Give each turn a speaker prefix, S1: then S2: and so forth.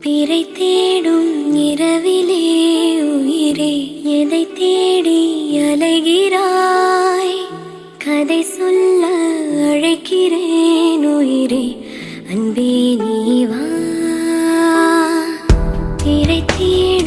S1: பிறை தேடும் இரவிலே உயிரே எதை தேடி அலைகிறாய்? கதை சொல்ல அழைக்கிறேன் உயிரே, அன்பே நீ வா. பிறை தேடும்